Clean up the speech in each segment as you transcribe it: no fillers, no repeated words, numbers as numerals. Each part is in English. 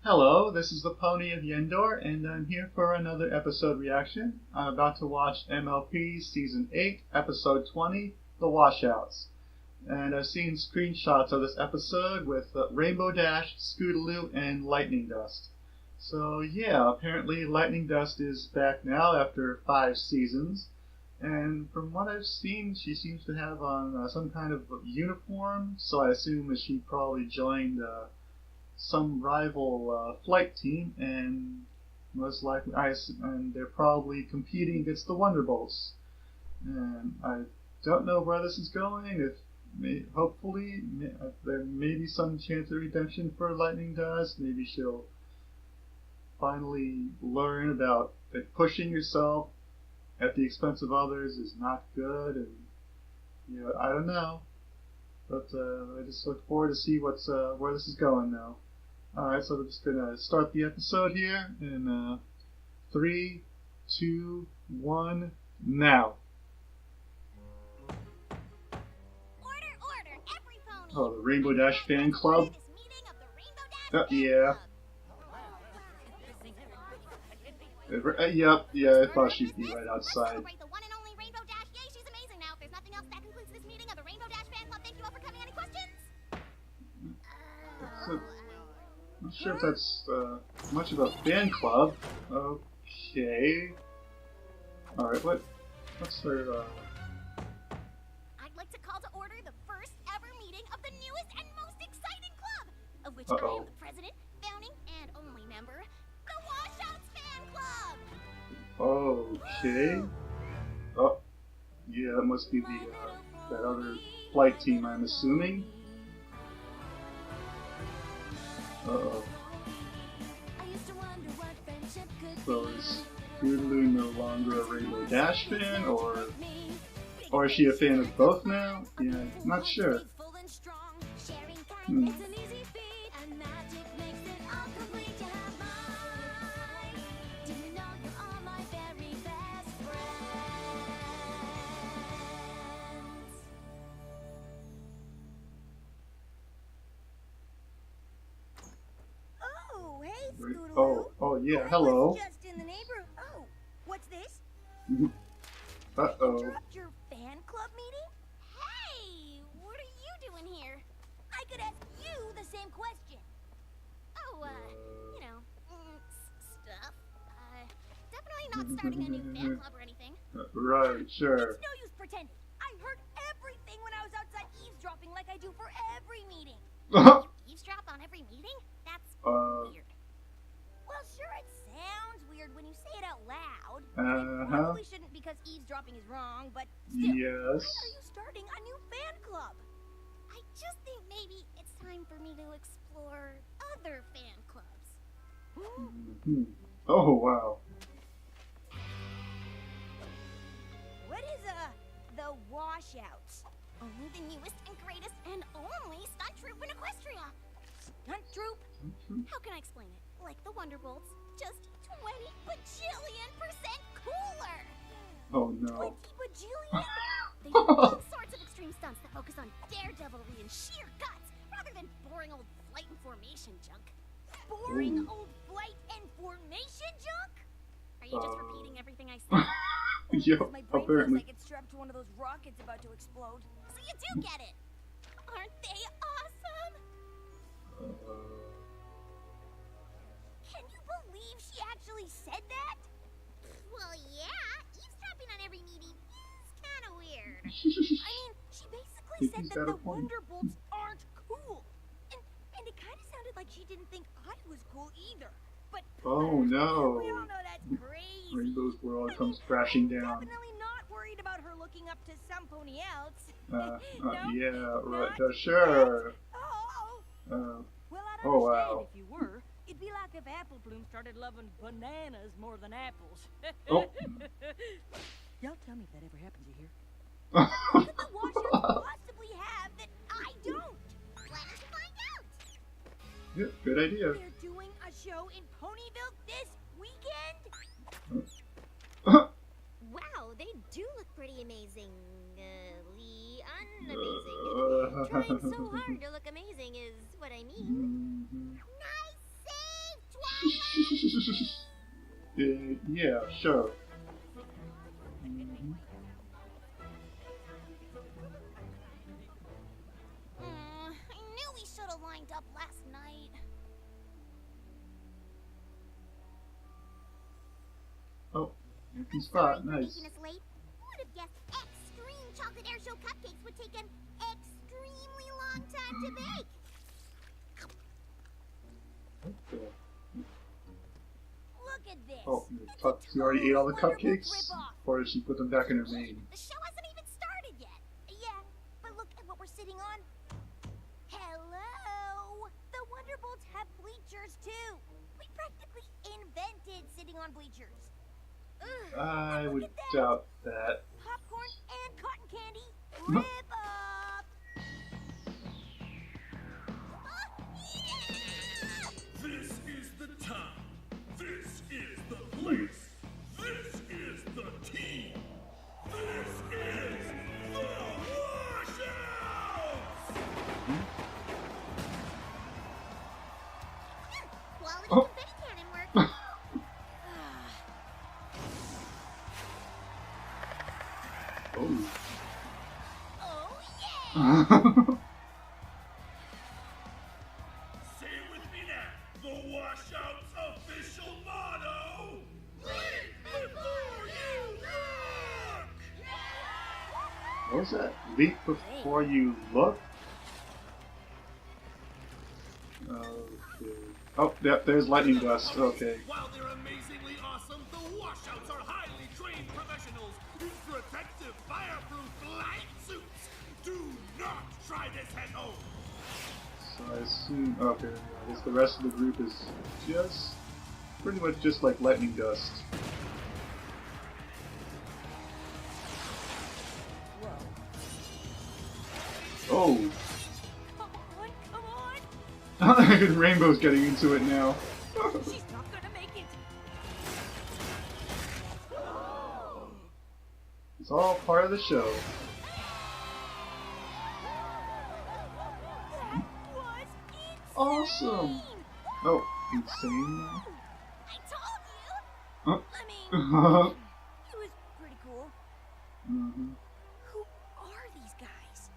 Hello, this is the Pony of Yendor, and I'm here for another episode reaction. I'm about to watch MLP Season 8, Episode 20, The Washouts. And I've seen screenshots of this episode with Rainbow Dash, Scootaloo, and Lightning Dust. So yeah, apparently Lightning Dust is back now after 5 seasons. And from what I've seen, she seems to have on some kind of uniform, so I assume that she probably joined some rival flight team, and most likely, and they're probably competing against the Wonderbolts. And I don't know where this is going. Hopefully, there may be some chance of redemption for Lightning Dust. Maybe she'll finally learn about that pushing yourself at the expense of others is not good, and I don't know. But I just look forward to see where this is going now. Alright, so we're just going to start the episode here in 3, 2, 1, now. Order, every pony. Oh, the Rainbow Dash fan club? Yeah. Yep, yeah, I thought she'd be right outside. The one and only Rainbow Dash. Yay, she's amazing now. If there's nothing else, that concludes this meeting of the Rainbow Dash fan club. Thank you all for coming. Any questions? I'm not sure if that's much of a fan club. Okay. Alright, what's her, I'd like to call to order the first ever meeting of the newest and most exciting club, of which Uh-oh. I am the president, founding, and only member, the Washouts fan club! Okay. Oh, yeah, that must be that other flight team, I'm assuming. Uh-oh. So is Scootaloo no longer a Rainbow Dash fan, or is she a fan of both now? Yeah, not sure. Oh, hey, Scootaloo. Oh, yeah, hello. Just in the neighborhood. Oh, what's this? Uh-oh. Interrupt your fan club meeting? Hey, what are you doing here? I could ask you the same question. Oh, stuff. Definitely not starting a new fan club or anything. Right, sure. It's no use pretending. I heard everything when I was outside eavesdropping like I do for every meeting. You eavesdrop on every meeting? That's weird. Well, sure, it sounds weird when you say it out loud. It probably shouldn't because eavesdropping is wrong, but still, Yes. why are you starting a new fan club? I just think maybe it's time for me to explore other fan clubs. Oh, wow. What is, the Washouts? Only the newest and greatest and only stunt troupe in Equestria. Stunt troupe? How can I explain it? Like the Wonderbolts, just 20 bajillion% cooler! Oh, no. 20 bajillion? They do all sorts of extreme stunts that focus on daredevilry and sheer guts, rather than boring old flight and formation junk. Boring old flight and formation junk? Are you just repeating everything I said? Yep, My brain apparently. feels like it's strapped to one of those rockets about to explode. So you do get it! Aren't they awesome? Can you believe she actually said that? Well, yeah. Eavesdropping on every meeting is kind of weird. I mean, she basically said that the Wonderbolts aren't cool. And it kind of sounded like she didn't think I was cool either. But Oh, no. we all know that's crazy. Rainbow's world comes crashing I'm down. definitely not worried about her looking up to some pony else. Yeah, right. Sure. Oh. Well, I'd Oh, understand wow. if you were. It'd be like if Apple Bloom started loving bananas more than apples. Oh. Y'all tell me if that ever happened to here. What could the Washouts possibly have that I don't? Why don't you find out? Yeah, good idea. They're doing a show in Ponyville this weekend? Wow, they do look pretty amazingly unamazing. Trying so hard to look amazing is what I mean. Nice save, Yeah, sure. Mm-hmm. I knew we should have lined up last night. Oh, empty Sorry spot. for Nice. making us late. Who would have guessed extreme chocolate air show cupcakes would take an extremely long time to bake? Okay. Look at this. Oh, It's a you already ate all the total Wonderbolt cupcakes? rip-off. Or did she put them back in her main? The show hasn't even started yet. Yeah, but look at what we're sitting on. Hello! The Wonderbolts have bleachers too. We practically invented sitting on bleachers. Ugh, I and look would at that. doubt that. Popcorn and cotton candy. Rip up! Yeah! This is the time. This is the place. This is the team. This is the Washouts! Quality Oh. confetti cannon work. Oh. Oh yeah! Say it with me now. The Washouts official motto. Read before you rock! What was that? Leap before you look? Okay. Oh, yeah, there's lightning dust. Okay. While they're amazingly awesome, the Washouts are highly trained professionals in protective fireproof flight suits. Do not try this at home. So I assume. Okay, I guess the rest of the group is just. Pretty much just like lightning dust. Oh! Come on! Rainbow's getting into it now. She's not gonna make it. It's all part of the show. That was insane! Awesome! Oh, insane now? I told you! Huh? I mean, Mhm. it was pretty cool. Who are these guys?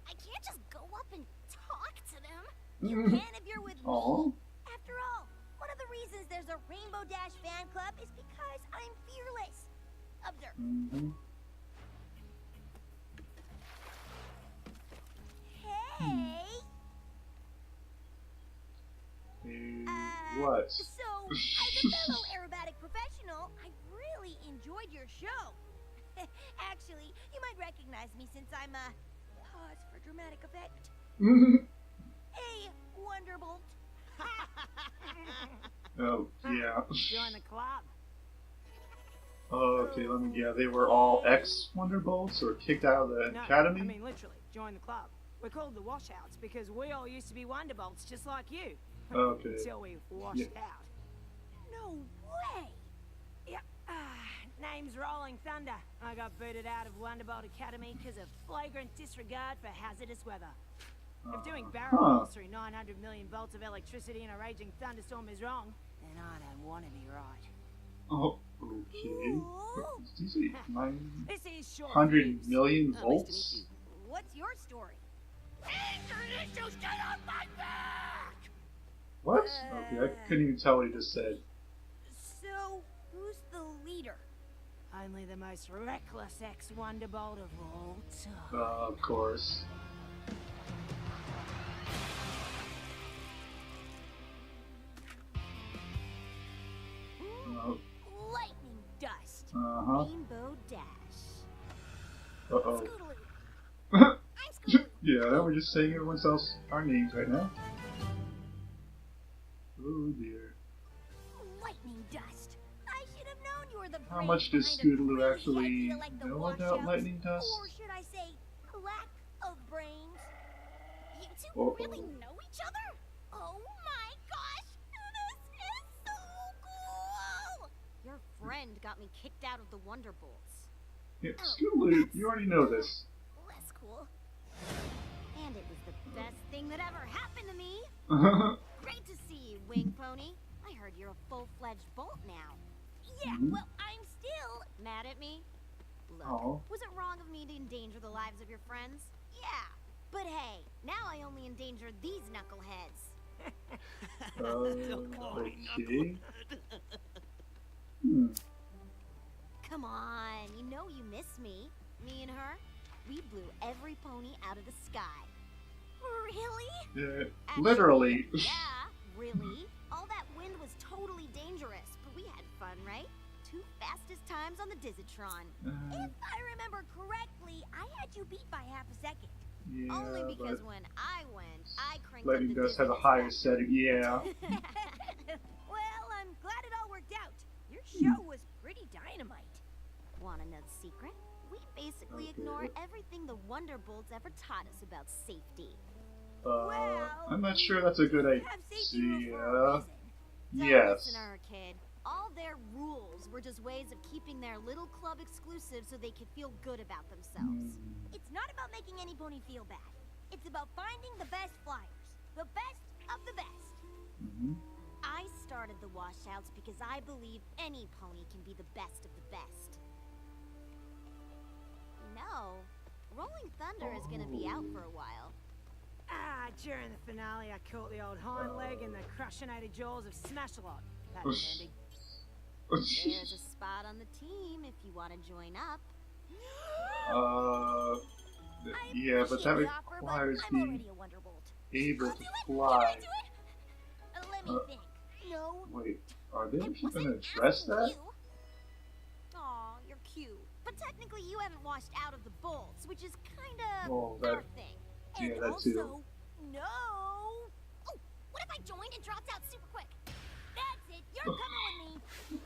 I can't just go up and talk to them. You can if you're with me. Aw. After all, one of the reasons there's a Rainbow Dash fan club is because I'm fearless. Observe. Mhm. Hey! What? So, as a fellow aerobatic professional, I really enjoyed your show. Actually, you might recognize me since I'm a pause for dramatic effect. Hey, Wonderbolt. Oh, yeah. Join the club. Okay, let me. Yeah, they were all ex-Wonderbolts or kicked out of the No, academy? I mean literally, join the club. We're called the Washouts because we all used to be Wonderbolts just like you. Okay. Until we washed Yeah. out. No way. Yeah. Name's Rolling Thunder. I got booted out of Wonderbolt Academy because of flagrant disregard for hazardous weather. If doing barrel rolls through 900 million volts of electricity in a raging thunderstorm is wrong, then I don't want to be right. Oh, okay. Ooh. Did you say This is short 900 fuse. million Nice to volts? meet What's your story? What? Okay, I couldn't even tell what he just said. So, who's the leader? you. Only the most reckless ex-Wonderbolt of all time. Of course. Lightning dust. Uh-huh. Rainbow Dash. Uh-oh. Scootaloo. I'm Scootaloo. Yeah, we're just saying everyone else our names right now. Oh dear. Lightning dust. I should have known you were the How brain much does behind a Scootaloo crazy actually idea like the know about Washouts, lightning dust? Or should I say, lack of brains? You two Uh-oh. really know each other? Oh my gosh! This is so cool! Your friend got me kicked out of the Wonderbolts. Yeah, Scootaloo, you already know this. Less cool. And it was the best thing that ever happened to me. Great to see you, Wing Pony. I heard you're a full-fledged Bolt now. Yeah, well, I'm still mad at me. Look, was it wrong of me to endanger the lives of your friends? Yeah, but hey, now I only endanger these knuckleheads. Okay. Come on, you know you miss me. Me and her, we blew every pony out of the sky. Really? Literally. Actually, yeah, really. All that wind was totally dangerous, but we had fun, right? 2 fastest times on the Dizitron. If I remember correctly, I had you beat by half a second. Yeah, only because when I went, I cranked Lightning up the does have a dizziness higher factor. setting. Yeah. Well, I'm glad it all worked out. Your show was pretty dynamite. Want to know the secret? We basically ignore everything the Wonderbolts ever taught us about safety. I'm not sure that's a good Have safety rules for a idea. reason. Don't Yes. listen to her, kid. All their rules were just ways of keeping their little club exclusive so they could feel good about themselves. It's not about making any pony feel bad. It's about finding the best flyers. The best of the best. I started the Washouts because I believe any pony can be the best of the best. No, Rolling Thunder is gonna be out for a while. During the finale, I caught the old hind leg in the crushinated jaws of Smash-A-Lot. Patent pending. There's a spot on the team if you want to join up. Yeah, but that requires being able to fly. Let me think. No. Wait, are they actually going to address that? Aw, you're cute. But technically you haven't washed out of the bolts, which is kind of Well, our thing. yeah, And that also, too. no. Oh, what if I joined and dropped out super quick? That's it. You're coming with me.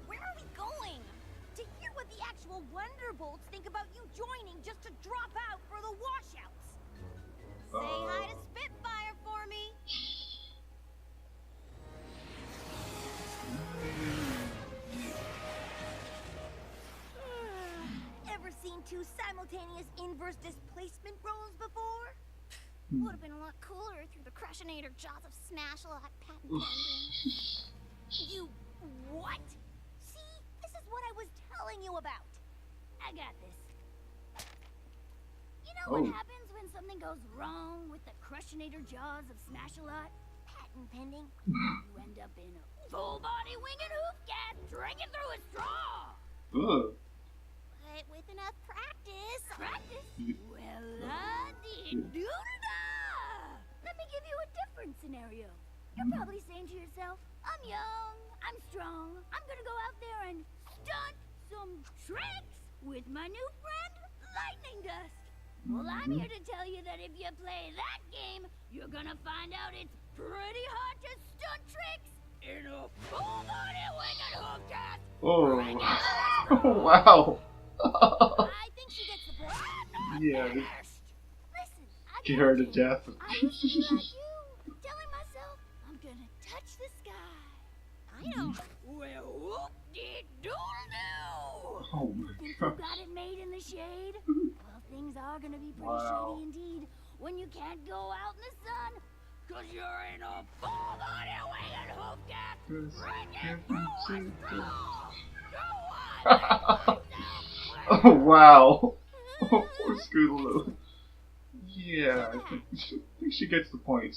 Where are we going? To hear what the actual Wonderbolts think about you joining just to drop out for the Washouts. Say hi to Spitfire for me. Ever seen 2 simultaneous inverse displacement rolls before? Would have been a lot cooler through the crushinator jaws of Smash-A-Lot patent pending. You what? See, this is what I was telling you about. I got this. You know what happens when something goes wrong with the crushinator jaws of Smash-A-Lot? Patent pending. You end up in a full-body wing and hoof gas drinking through a straw. Ugh. But with enough practice. Practice? Well, la-dee-doo-da-da! Let me give you a different scenario. You're probably saying to yourself, I'm young, I'm strong, I'm gonna go out there and stunt some tricks with my new friend, Lightning Dust. Well, I'm here to tell you that if you play that game, you're gonna find out it's pretty hard to stunt tricks in a full-body wing and hoof gas. Oh. Wow. I think she gets the point. Yeah. Listen, Get her to death. I used to be like you, telling myself, I'm gonna touch the sky. I know. Well, whoop-de-doodle-doo! Oh my Think you god. got it made in the shade? Well, things are gonna be pretty Wow. shady indeed when you can't go out in the sun, cause you're in a full-body wing and hoof gas, drinking through a straw! Go on! Oh wow. Oh, poor Scootaloo. Yeah, I think she gets the point.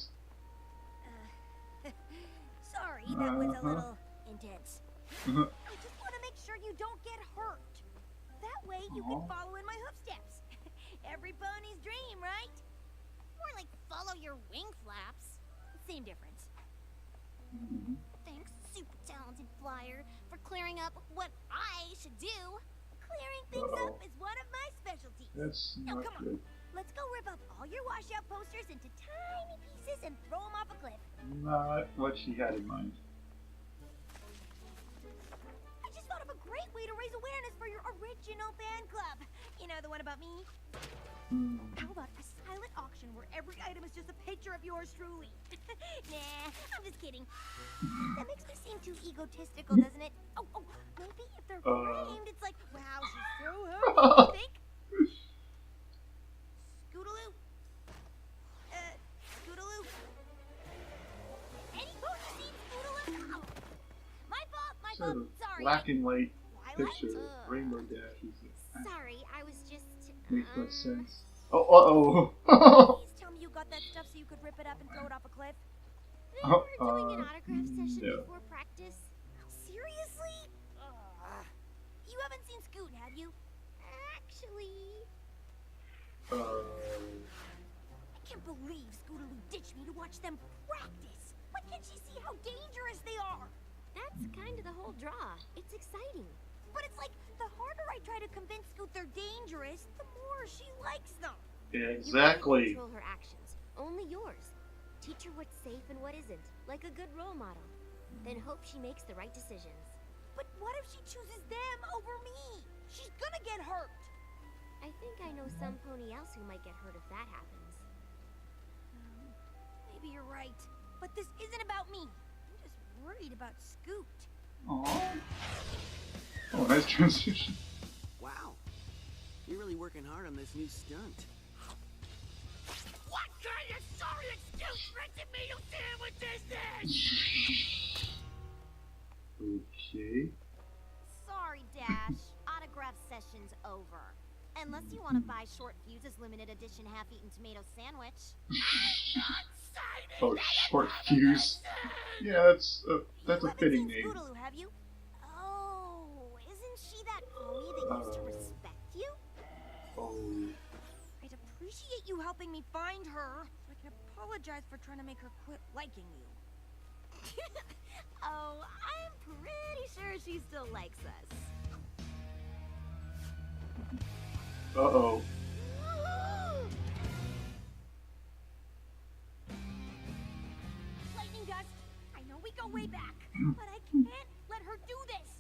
Sorry, that was a little intense. I just want to make sure you don't get hurt. That way you can follow in my hoof steps. Every pony's dream, right? More like follow your wing flaps. Same difference. Thanks, super talented flyer, for clearing up what I should do. Clearing things up is one of my specialties. That's Now not come on, good. let's go rip up all your washout posters into tiny pieces and throw them off a cliff. Not what she had in mind. I just thought of a great way to raise awareness for your original fan club. You know, the one about me? How about a silent auction where every item is just a picture of yours truly? Nah, I'm just kidding. That makes me seem too egotistical, doesn't it? Oh, maybe if they're framed, it's like, wow, she's so happy, you think? Scootaloo, black and white Twilight? picture. Rainbow Dash is Sorry, I was just... makes no sense. Oh, Please tell me you got that stuff so you could rip it up and throw it off a cliff. We were doing an autograph session no. before practice. Seriously? You haven't seen Scoot, have you? Actually... I can't believe Scootaloo ditched me to watch them practice. Why can't she see how dangerous they are? That's kind of the whole draw. It's exciting. But it's like, the harder I try to convince Scoot they're dangerous, the more she likes them. yeah, exactly. You can't control her actions. Only yours. Teach her what's safe and what isn't, like a good role model. Then hope she makes the right decisions. But what if she chooses them over me? She's gonna get hurt. I think I know some pony else who might get hurt if that happens. Maybe you're right. But this isn't about me. I'm just worried about Scoot. Aww. Oh, nice transition. Wow. You're really working hard on this new stunt. What kind of sorry excuse rented meal sandwich is this? Okay. Sorry, Dash. Autograph session's over. Unless you want to buy Short Fuse's limited edition half-eaten tomato sandwich. Oh, Short Fuse. Yeah, that's a fitting name. Scootaloo, have you? Oh, isn't she that pony that used to respect you? Oh. I'd appreciate you helping me find her, so I can apologize for trying to make her quit liking you. Oh, I'm pretty sure she still likes us. Uh-oh. Lightning Dust, I know we go way back, but I can't let her do this.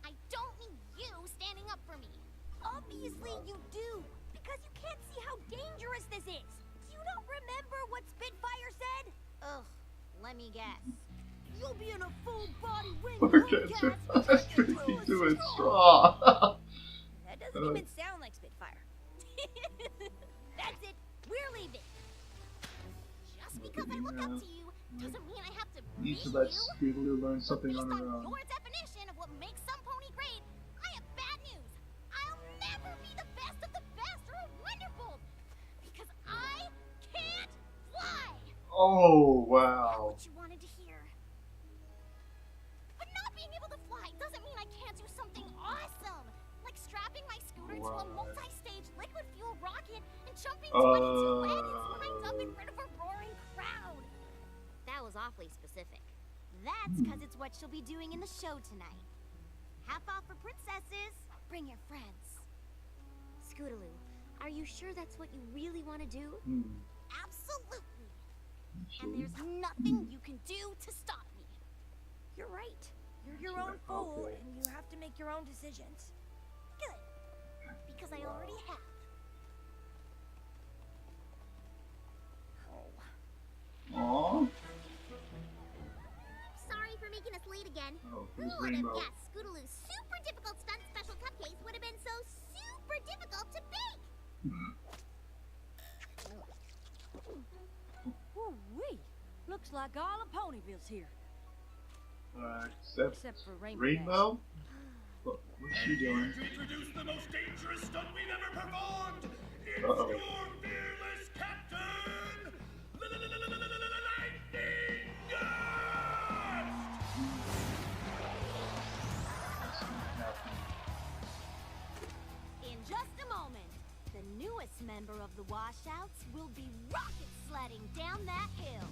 I don't need you standing up for me. Obviously you do, because you can't see how dangerous this is. You don't remember what Spitfire said? Ugh, let me guess. You'll be in a full-body ring Look at her. That's pretty doing straw. That doesn't even sound like Spitfire. That's it. We're leaving. Just because I look up to you doesn't mean I have to Need beat to let you. Scootaloo learn something Based on her on own. your definition of what makes some pony great, I have bad news. I'll never be the best of the best or wonderful because I can't fly. Oh, That's wow. what you wanted to hear. But not being able to fly doesn't mean I can't do something awesome, like strapping my scooter to a What? multi-stage liquid fuel rocket and jumping 22 wagons when I dump in front of a roaring crowd. That was awfully specific. That's because it's what she'll be doing in the show tonight. Half off for princesses. Bring your friends. Scootaloo, are you sure that's what you really want to do? Absolutely. And there's nothing you can do to stop me. You're right. You're your own fool, Okay. and you have to make your own decisions. Good. Because I already have. Aw. Sorry for making us late again. Oh, Who who's would have Rainbow? guessed Scootaloo's super difficult stunt special cupcakes would have been so super difficult to bake? Woo-wee. Looks like all of Ponyville's here. Except Except for Rainbow. Rainbow? What's she doing? To introduce the most dangerous stunt we've ever performed. It's Uh-oh. your fearless captain, Lightning Dust! In just a moment, the newest member of the Washouts will be rocket sledding down that hill.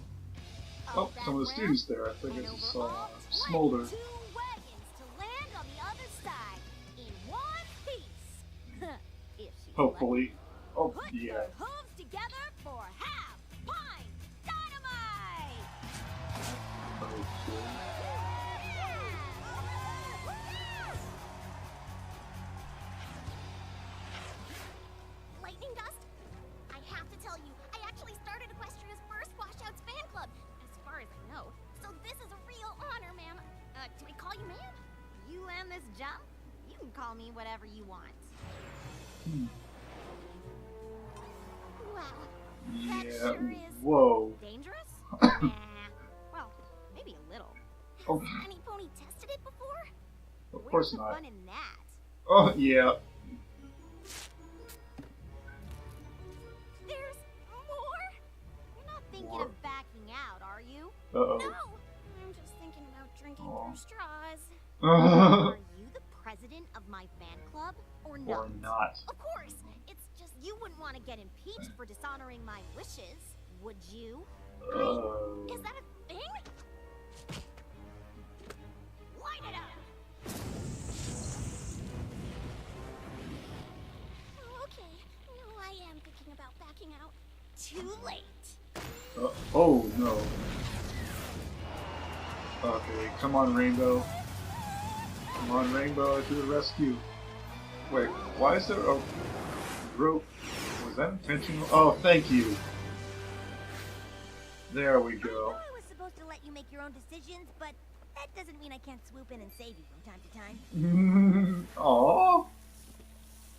Oh, Up that some of the ramp, students there. I think I and just over saw all Smolder. 22 wagons to land on the other side in one piece. If she's Hopefully. Oh, lucky. Put yeah. your hooves together for half pine dynamite. Okay. Lightning Dust, I have to tell you, I actually started Equestria's first Washouts fan club, as far as I know. So this is a real honor, ma'am. Do I call you ma'am? You land this jump? You can call me whatever you want. Wow, that Yeah. sure is Whoa. dangerous? Nah, well, maybe a little. Oh. Has any pony tested it before? Of Where course Where's the not. fun in that? Oh, yeah. There's more? You're not thinking More. of backing out, are you? Uh-oh. No! I'm just thinking about drinking Aw. through straws. Or Are you the president of my fan club, or not? not. Of course! It's just you wouldn't want to get impeached for dishonoring my wishes, would you? Is that a thing? Light it up! Oh, okay. No, I am thinking about backing out. Too late. Oh, no. Okay, come on, Rainbow. Come on, Rainbow, to the rescue. Wait, why is there a rope? Was that intentional? Oh, thank you. There we I go. know I was supposed to let you make your own decisions, but that doesn't mean I can't swoop in and save you from time to time. Aww.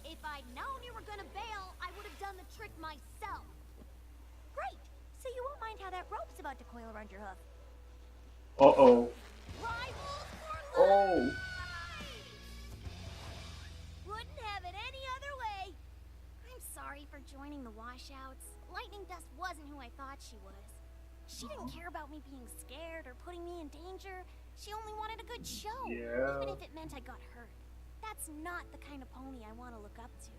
If I'd known you were gonna bail, I would have done the trick myself. Great. So you won't mind how that rope's about to coil around your hoof. Uh-oh. Rivals for Oh. life! Wouldn't have it any other way. I'm sorry for joining the Washouts. Lightning Dust wasn't who I thought she was. She didn't care about me being scared or putting me in danger. She only wanted a good show, Yeah. even if it meant I got hurt. That's not the kind of pony I want to look up to.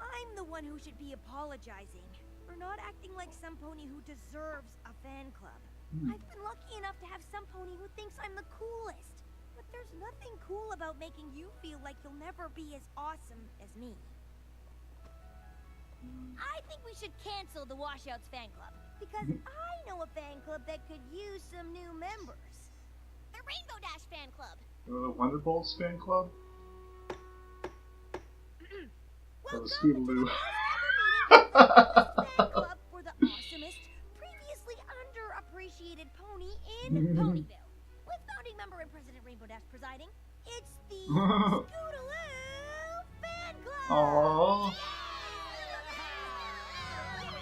I'm the one who should be apologizing for not acting like some pony who deserves a fan club. I've been lucky enough to have some pony who thinks I'm the coolest. But there's nothing cool about making you feel like you'll never be as awesome as me. I think we should cancel the Washouts fan club. Because I know a fan club that could use some new members. The Rainbow Dash fan club. The Wonderbolts fan club? Or the Welcome Scootaloo. fan club for the awesomest, previously underappreciated pony in Ponyville. With founding member and President Rainbow Dash presiding, it's the Scootaloo fan club. Aww.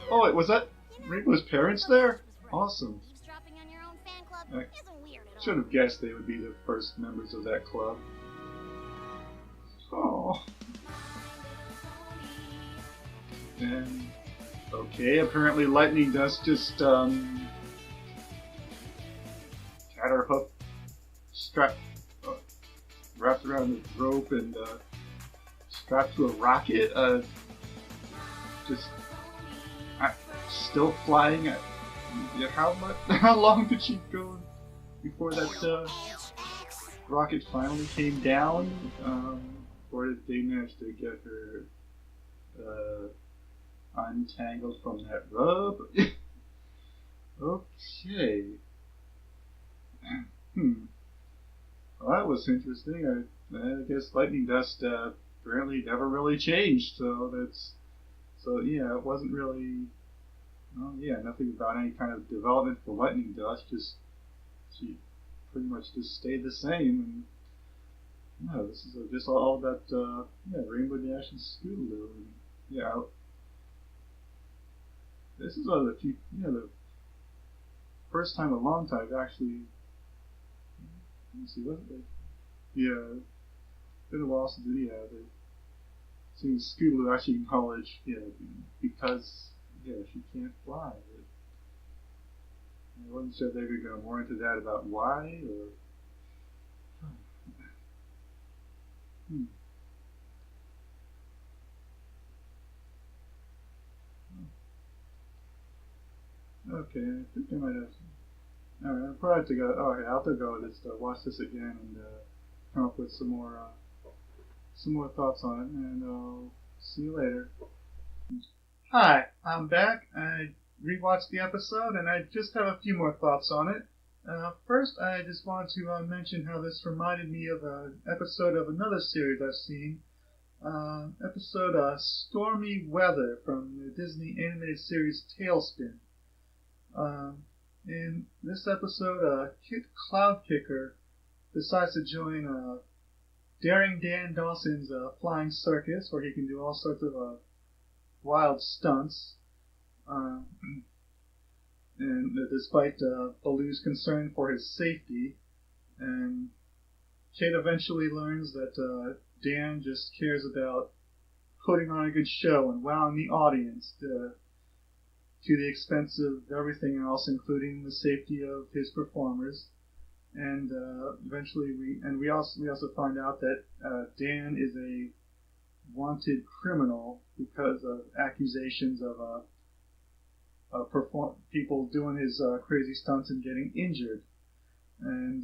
Oh, wait, was that Rainbow's parents there? Awesome. Eavesdropping on your own fan club I isn't weird at all. Should have guessed they would be the first members of that club. Oh. And okay, apparently Lightning Dust just had her hook strapped, wrapped around the rope and strapped to a rocket. Just still flying at. Yeah, how long did she go before that rocket finally came down? Or did they manage to get her untangled from that rope? Okay. Well, that was interesting. I guess Lightning Dust apparently never really changed, so yeah, it wasn't really. Well, yeah, nothing about any kind of development for Lightning Dust. Just she pretty much just stayed the same. And yeah, this is just all about Rainbow Dash and Scootaloo. And, yeah, this is the first time in a long time I've actually. Let's see, wasn't it? Yeah, it's been a while since seen Scootaloo actually acknowledge, because. Yeah, she can't fly. I wasn't sure they were going more into that about why or. Okay, I think I might have. Alright, I'll probably have to go. Oh, yeah, I'll have to go and just watch this again and come up with some more thoughts on it, and I'll see you later. Hi, I'm back. I rewatched the episode and I just have a few more thoughts on it. First, I just want to mention how this reminded me of an episode of another series I've seen. Episode Stormy Weather from the Disney animated series Tailspin. In this episode, Kit Cloudkicker decides to join Daring Dan Dawson's flying circus, where he can do all sorts of wild stunts, and despite Baloo's concern for his safety, and Kit eventually learns that Dan just cares about putting on a good show and wowing the audience to the expense of everything else, including the safety of his performers. And eventually, we also find out that Dan is a wanted criminal because of accusations of people doing his crazy stunts and getting injured. And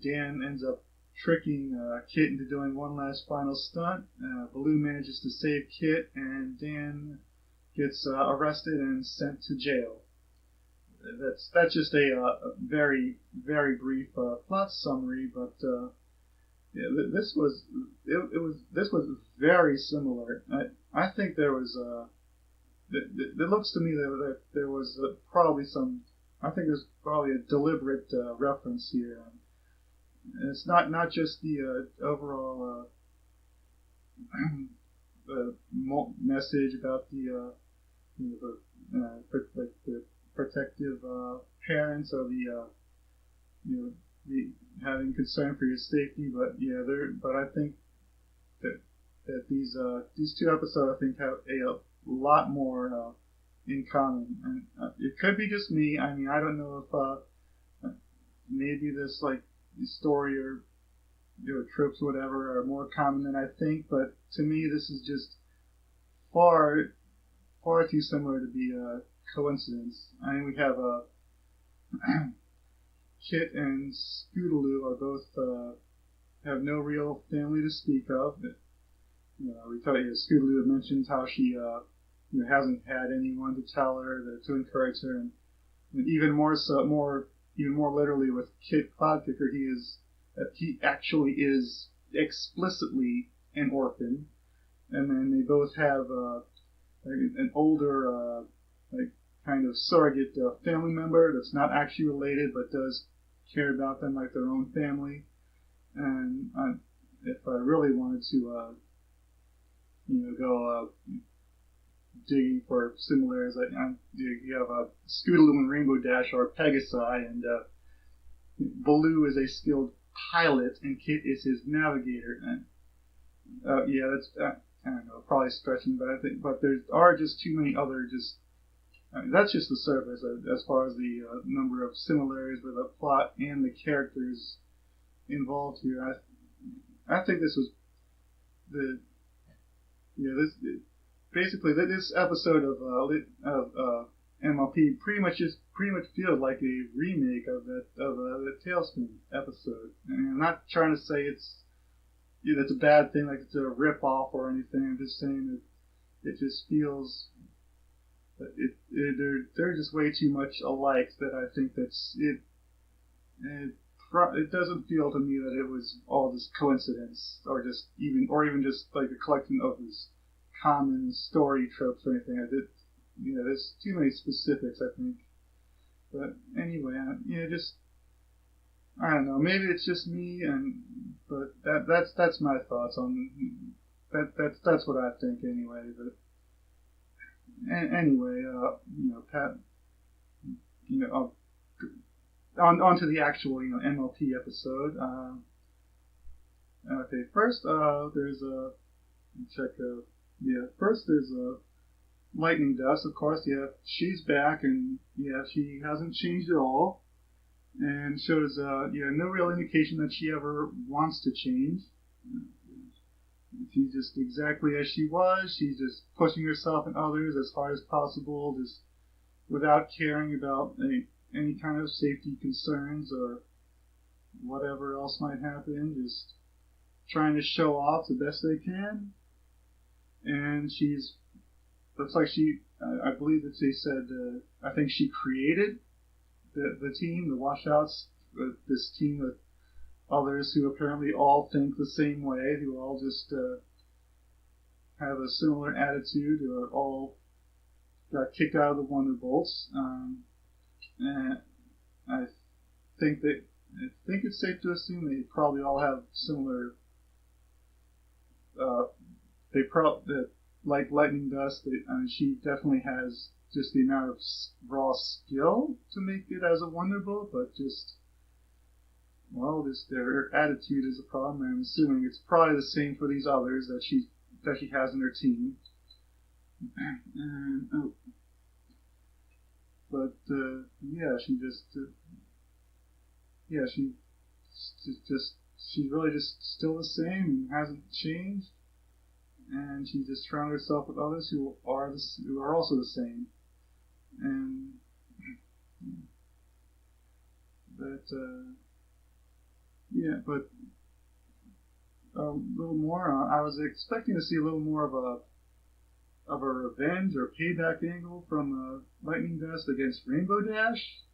Dan ends up tricking Kit into doing one last final stunt. Baloo manages to save Kit, and Dan gets arrested and sent to jail. That's just a very, very brief plot summary, but yeah, this was very similar. I think there was it looks to me that there was probably some. I think there's probably a deliberate reference here. And it's not just the overall message about the the protective parents or the having concern for your safety, but yeah, but I think that these two episodes I think have a lot more in common, and it could be just me. I mean, I don't know if maybe this like story or tropes or whatever are more common than I think, but to me this is just far too similar to be a coincidence. I mean, we have Kit and Scootaloo are both have no real family to speak of. We tell you, Scootaloo mentions how she hasn't had anyone to tell her, to encourage her, and even more literally with Kit Cloudkicker, he actually is explicitly an orphan, and then they both have an older kind of surrogate family member that's not actually related but does care about them like their own family. And if I really wanted to go digging for similarities, you have Scootaloo and Rainbow Dash are Pegasi, and Baloo is a skilled pilot, and Kit is his navigator. And yeah, that's I don't know, probably stretching, but there are just too many other that's just the surface as far as the number of similarities with the plot and the characters involved here. I think this was basically this episode of MLP pretty much feels like a remake of the Tailspin episode. And I'm not trying to say it's a bad thing, like it's a rip off or anything. I'm just saying that it just feels that they're just way too much alike that I think that's it. It doesn't feel to me that it was all just coincidence or even just like a collection of these common story tropes or anything. There's too many specifics, I think. But anyway, I don't know. Maybe it's just me, but that's my thoughts on that. That's what I think anyway. But anyway, Pat, on to the actual MLP episode. Okay, first there's first there's Lightning Dust, of course. Yeah, she's back, and yeah, she hasn't changed at all, and shows no real indication that she ever wants to change. She's just exactly as she was. She's just pushing herself and others as hard as possible, just without caring about any kind of safety concerns or whatever else might happen. Just trying to show off the best they can. And looks like I believe that they said, I think she created the team, the Washouts, this team with others who apparently all think the same way, who all just have a similar attitude, who are all got kicked out of the Wonderbolts. And I think it's safe to assume they probably all have similar. Like Lightning Dust, she definitely has just the amount of raw skill to make it as a Wonderbolt, but just well, their attitude is a problem. I'm assuming it's probably the same for these others that she has in her team. And, but yeah, she's really just still the same and hasn't changed. And she just surrounded herself with others who are also the same. And but yeah, but a little more. I was expecting to see a little more of a revenge or payback angle from Lightning Dust against Rainbow Dash.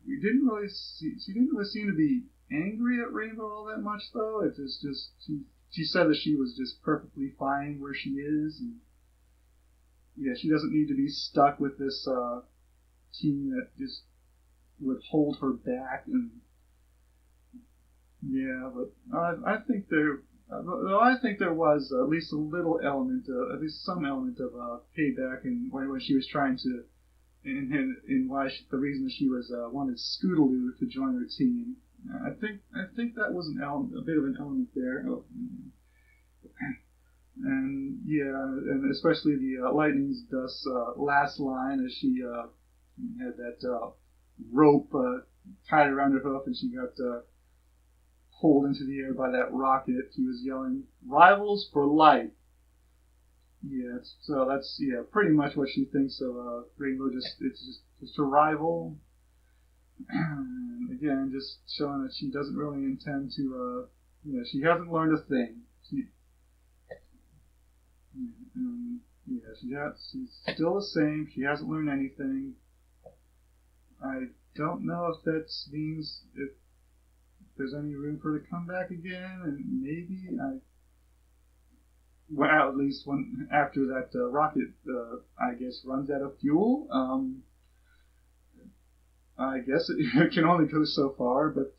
She didn't really seem to be angry at Rainbow all that much, though. It's just she said that she was just perfectly fine where she is, and yeah, she doesn't need to be stuck with this team that just would hold her back. And yeah, but I think there was at least a little element, at least some element of payback, and when she was trying to, in why the reason she was wanted Scootaloo to join her team. I think that was a bit of an element there. Oh, and yeah, and especially the Lightning Dust last line as she had that rope tied around her hoof, and she got pulled into the air by that rocket. She was yelling, "Rivals for life." Yeah, so that's pretty much what she thinks of Rainbow. It's just a rival. And again, just showing that she doesn't really intend to. She hasn't learned a thing. She's still the same. She hasn't learned anything. I don't know if that means if there's any room for her to come back again, and maybe at least after that rocket, I guess, runs out of fuel. I guess it can only go so far, but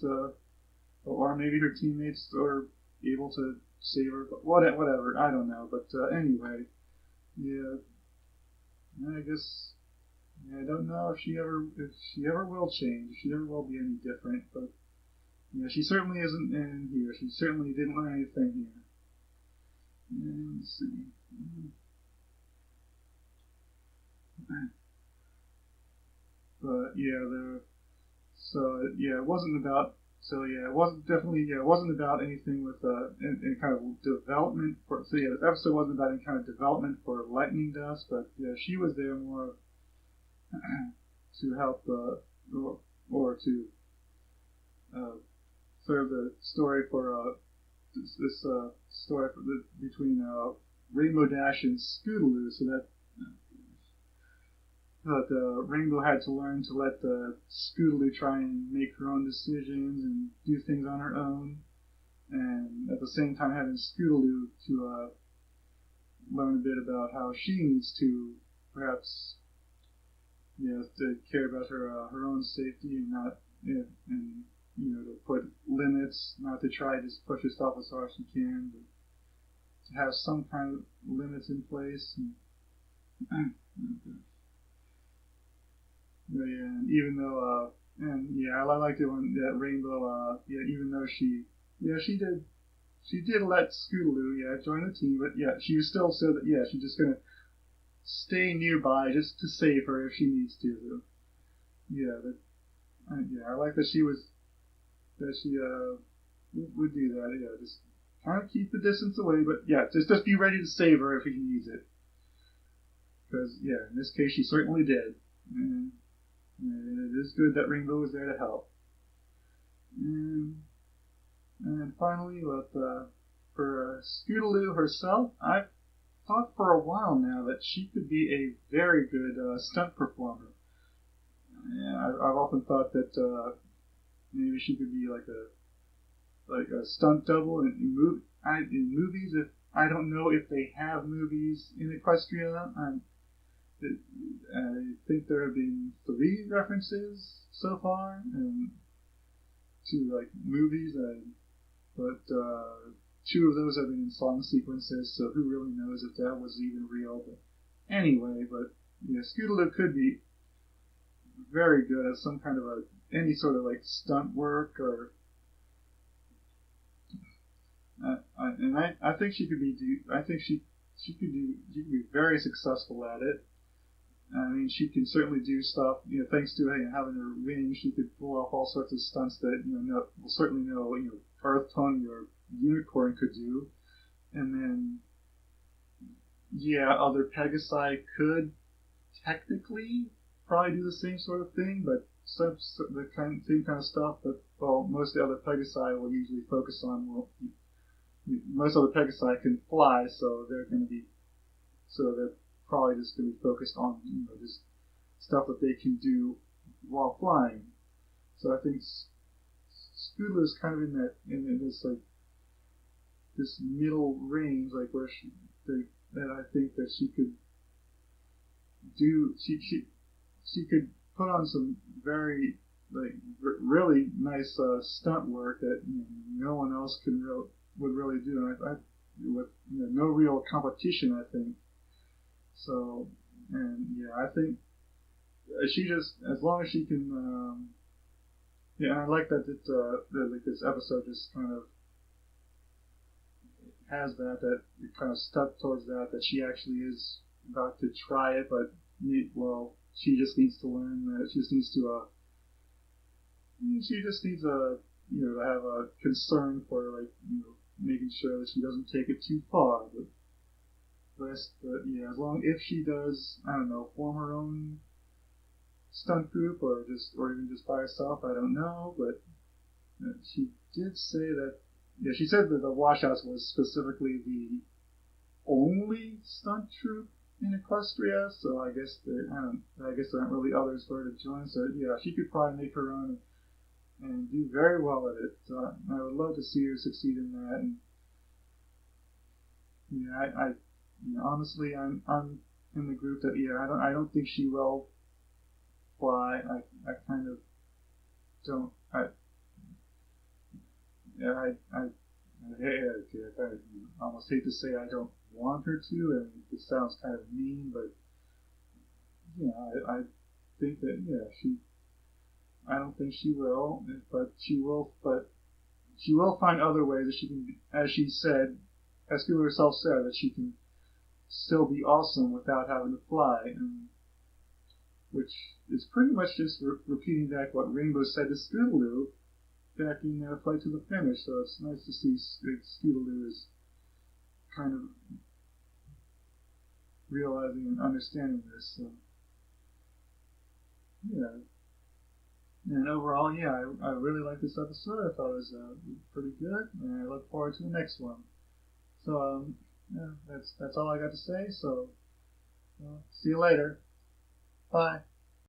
or maybe her teammates are able to save her. But whatever, I don't know. But anyway, yeah, I guess I don't know if she ever will change. If she ever will be any different, but. Yeah, she certainly isn't in here. She certainly didn't learn anything here. And let's see. But yeah, it wasn't about. So yeah, it wasn't about anything with any kind of development for. So yeah, the episode wasn't about any kind of development for Lightning Dust, but yeah, she was there more to help or to. Serve the story for this story between Rainbow Dash and Scootaloo, so that Rainbow had to learn to let Scootaloo try and make her own decisions and do things on her own, and at the same time having Scootaloo to learn a bit about how she needs to perhaps to care about her own safety and not and to put limits, not to try to just push herself as hard as she can, but to have some kind of limits in place. And even though, I liked it when that Rainbow, even though she did let Scootaloo, join the team, but she was still so that, she's just gonna stay nearby just to save her if she needs to. I like that she would do that. Just kind of keep the distance away, but just be ready to save her if he needs it. Because in this case she certainly did. And it is good that Rainbow was there to help. And finally, for Scootaloo herself, I've thought for a while now that she could be a very good stunt performer. I've often thought that maybe she could be like a stunt double in movies. If I don't know if they have movies in Equestria. I think there have been 3 references so far to movies, but 2 of those have been in song sequences. So who really knows if that was even real? But anyway, Scootaloo could be very good at some kind of any sort of stunt work or I think she could be. I think she could do. She could be very successful at it. I mean, she can certainly do stuff. Thanks to having her wings, she could pull off all sorts of stunts that certainly no Earth Pony or Unicorn could do. And then, yeah, other Pegasi could technically probably do the same sort of thing, but same kind of stuff. But most of the other Pegasi will usually focus on most of the Pegasi can fly, so they're probably just going to be focused on just stuff that they can do while flying. So I think Scootaloo is kind of in this this middle range, like where that I think that she could do. She could put on some very really nice stunt work that no one else would really do. And with no real competition, I think. So, and yeah, I think she just, as long as she can, I like that this episode just kind of has that it kind of stuck towards that she actually is about to try it, but she just needs to learn that she just needs to to have a concern for making sure that she doesn't take it too far. But yeah, if she does, I don't know, form her own stunt group or even just by herself, I don't know. But she did say that, she said that the Washouts was specifically the only stunt troupe in Equestria. So I guess there aren't really others for her to join. So yeah, she could probably make her own and do very well at it. So I would love to see her succeed in that. And yeah, honestly, I'm in the group that I don't think she will fly. I kind of don't. I almost hate to say I don't want her to, and it sounds kind of mean, but I think that I don't think she will, but she will find other ways that she can, as she said, as Scootaloo herself said, that she can still be awesome without having to fly, and which is pretty much just repeating back what Rainbow said to Scootaloo back in Flight to the Finish. So it's nice to see Scootaloo is kind of realizing and understanding this. So yeah, and overall, I really like this episode. I thought it was pretty good, and I look forward to the next one. So that's all I got to say. So see you later. Bye.